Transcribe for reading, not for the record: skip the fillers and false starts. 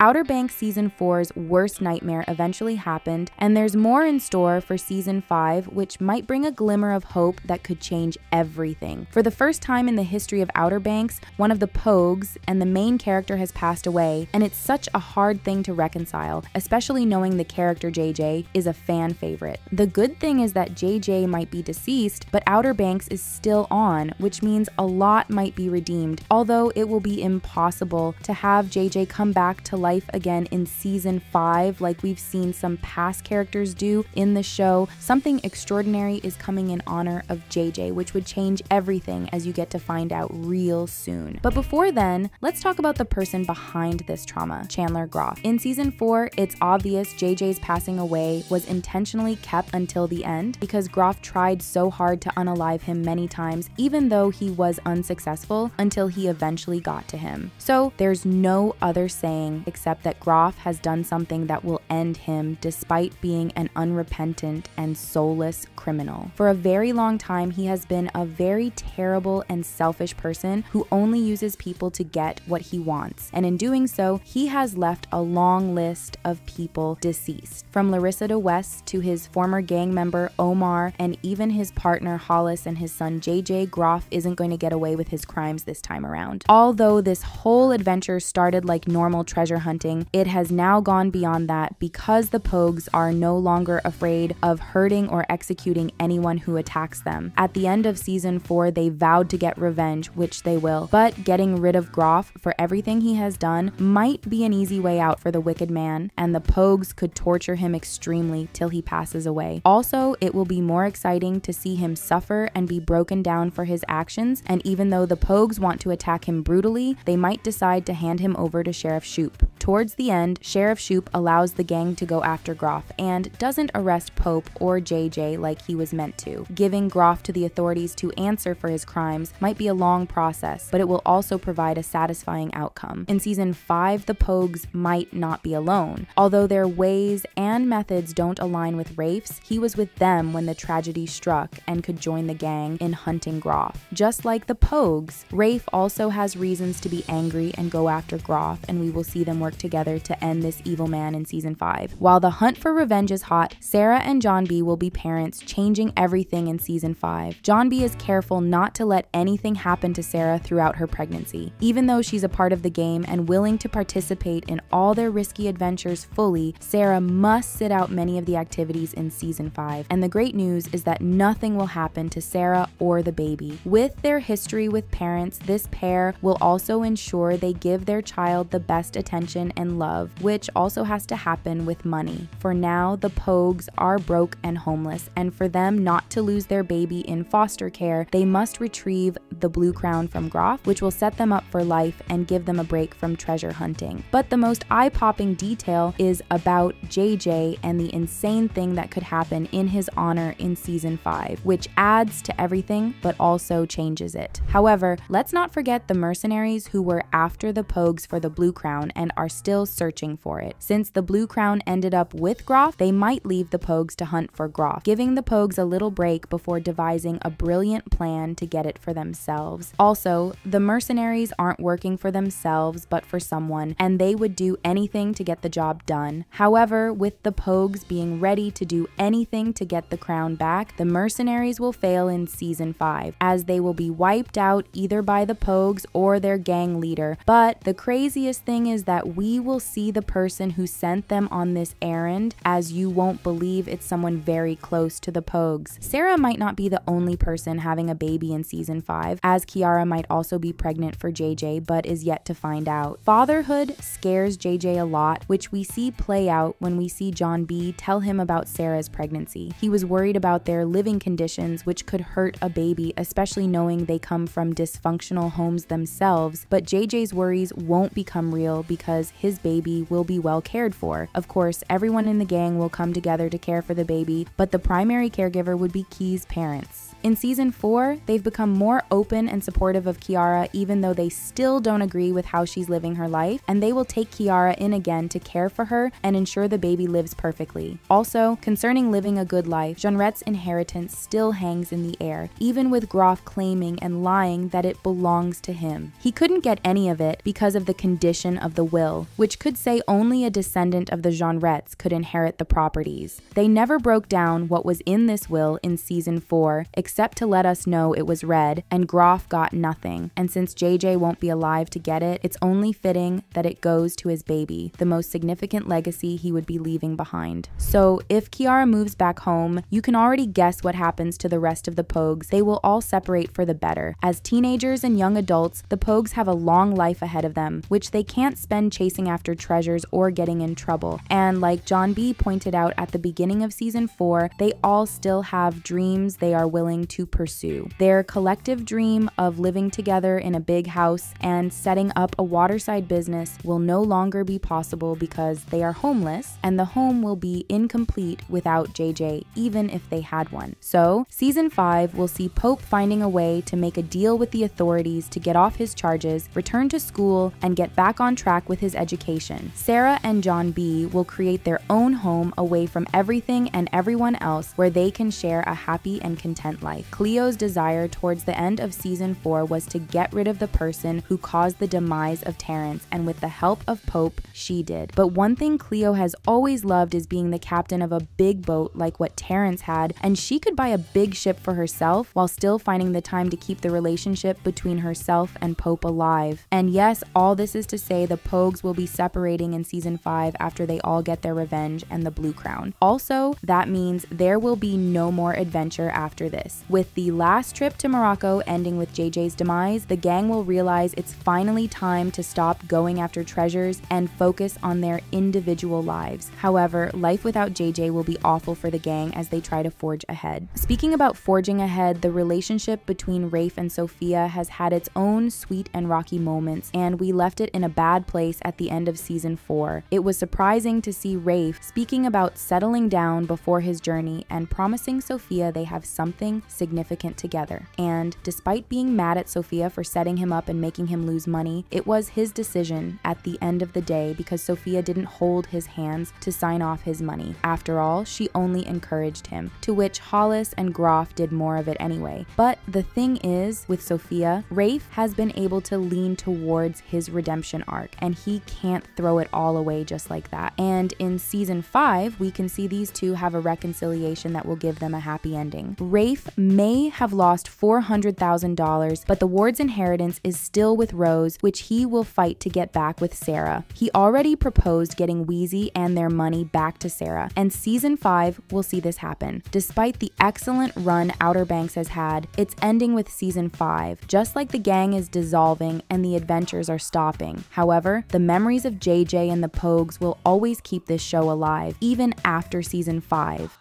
Outer Banks Season 4's worst nightmare eventually happened, and there's more in store for Season 5, which might bring a glimmer of hope that could change everything. For the first time in the history of Outer Banks, one of the Pogues and the main character has passed away, and it's such a hard thing to reconcile, especially knowing the character JJ is a fan favorite. The good thing is that JJ might be deceased, but Outer Banks is still on, which means a lot might be redeemed, although it will be impossible to have JJ come back to life again in Season 5 like we've seen some past characters do in the show. Something extraordinary is coming in honor of JJ, which would change everything, as you get to find out real soon. But before then, let's talk about the person behind this trauma, Chandler Groff. In Season 4, it's obvious JJ's passing away was intentionally kept until the end because Groff tried so hard to unalive him many times, even though he was unsuccessful, until he eventually got to him. So there's no other saying except that Groff has done something that will end him despite being an unrepentant and soulless criminal. For a very long time, he has been a very terrible and selfish person who only uses people to get what he wants. And in doing so, he has left a long list of people deceased. From Larissa to Wes to his former gang member Omar and even his partner Hollis and his son JJ, Groff isn't going to get away with his crimes this time around. Although this whole adventure started like normal treasure hunting, it has now gone beyond that because the Pogues are no longer afraid of hurting or executing anyone who attacks them. At the end of Season 4, they vowed to get revenge, which they will, but getting rid of Groff for everything he has done might be an easy way out for the wicked man, and the Pogues could torture him extremely till he passes away. Also, it will be more exciting to see him suffer and be broken down for his actions, and even though the Pogues want to attack him brutally, they might decide to hand him over to Sheriff Shoop. Towards the end, Sheriff Shoop allows the gang to go after Groff and doesn't arrest Pope or JJ like he was meant to. Giving Groff to the authorities to answer for his crimes might be a long process, but it will also provide a satisfying outcome. In Season 5, the Pogues might not be alone. Although their ways and methods don't align with Rafe's, he was with them when the tragedy struck and could join the gang in hunting Groff. Just like the Pogues, Rafe also has reasons to be angry and go after Groff, and we will see them work together to end this evil man in Season 5. While the hunt for revenge is hot, Sarah and John B will be parents, changing everything in Season 5. John B is careful not to let anything happen to Sarah throughout her pregnancy. Even though she's a part of the game and willing to participate in all their risky adventures fully, Sarah must sit out many of the activities in Season 5. And the great news is that nothing will happen to Sarah or the baby. With their history with parents, this pair will also ensure they give their child the best attention and love, which also has to happen with money. For now, the Pogues are broke and homeless, and for them not to lose their baby in foster care, they must retrieve the Blue Crown from Groff, which will set them up for life and give them a break from treasure hunting. But the most eye-popping detail is about JJ and the insane thing that could happen in his honor in Season 5, which adds to everything but also changes it. However, let's not forget the mercenaries who were after the Pogues for the Blue Crown and are still searching for it. Since the Blue Crown ended up with Groff, they might leave the Pogues to hunt for Groff, giving the Pogues a little break before devising a brilliant plan to get it for themselves. Also, the mercenaries aren't working for themselves but for someone, and they would do anything to get the job done. However, with the Pogues being ready to do anything to get the crown back, the mercenaries will fail in Season 5, as they will be wiped out either by the Pogues or their gang leader. But the craziest thing is that we will see the person who sent them on this errand, as you won't believe it's someone very close to the Pogues. Sarah might not be the only person having a baby in Season 5, as Kiara might also be pregnant for JJ, but is yet to find out. Fatherhood scares JJ a lot, which we see play out when we see John B tell him about Sarah's pregnancy. He was worried about their living conditions, which could hurt a baby, especially knowing they come from dysfunctional homes themselves, but JJ's worries won't become real because his baby will be well cared for. Of course, everyone in the gang will come together to care for the baby, but the primary caregiver would be Key's parents. In Season 4, they've become more open and supportive of Kiara, even though they still don't agree with how she's living her life, and they will take Kiara in again to care for her and ensure the baby lives perfectly. Also, concerning living a good life, Jonrette's inheritance still hangs in the air, even with Groff claiming and lying that it belongs to him. He couldn't get any of it because of the condition of the will, will, which could say only a descendant of the Jondrettes could inherit the properties. They never broke down what was in this will in season 4, except to let us know it was read, and Groff got nothing. And since JJ won't be alive to get it, it's only fitting that it goes to his baby, the most significant legacy he would be leaving behind. So if Kiara moves back home, you can already guess what happens to the rest of the Pogues. They will all separate for the better. As teenagers and young adults, the Pogues have a long life ahead of them, which they can't spend chasing after treasures or getting in trouble. And like John B pointed out at the beginning of season 4, they all still have dreams they are willing to pursue. Their collective dream of living together in a big house and setting up a waterside business will no longer be possible because they are homeless, and the home will be incomplete without JJ, even if they had one. So, season 5 will see Pope finding a way to make a deal with the authorities to get off his charges, return to school, and get back on track with his education. Sarah and John B will create their own home away from everything and everyone else where they can share a happy and content life. Cleo's desire towards the end of season 4 was to get rid of the person who caused the demise of Terrence, and with the help of Pope, she did. But one thing Cleo has always loved is being the captain of a big boat like what Terrence had, and she could buy a big ship for herself while still finding the time to keep the relationship between herself and Pope alive. And yes, all this is to say the Pogues will be separating in season 5 after they all get their revenge and the Blue Crown. Also, that means there will be no more adventure after this. With the last trip to Morocco ending with JJ's demise, the gang will realize it's finally time to stop going after treasures and focus on their individual lives. However, life without JJ will be awful for the gang as they try to forge ahead. Speaking about forging ahead, the relationship between Rafe and Sophia has had its own sweet and rocky moments, and we left it in a bad place at the end of season 4. It was surprising to see Rafe speaking about settling down before his journey and promising Sophia they have something significant together. And despite being mad at Sophia for setting him up and making him lose money, it was his decision at the end of the day because Sophia didn't hold his hands to sign off his money. After all, she only encouraged him, to which Hollis and Groff did more of it anyway. But the thing is, with Sophia, Rafe has been able to lean towards his redemption arc, and he can't throw it all away just like that. And in season 5, we can see these two have a reconciliation that will give them a happy ending. Rafe may have lost $400,000, but the Ward's inheritance is still with Rose, which he will fight to get back with Sarah. He already proposed getting Wheezy and their money back to Sarah, and season 5 will see this happen. Despite the excellent run Outer Banks has had, it's ending with season 5, just like the gang is dissolving and the adventures are stopping. However, the memories of JJ and the Pogues will always keep this show alive, even after season 5.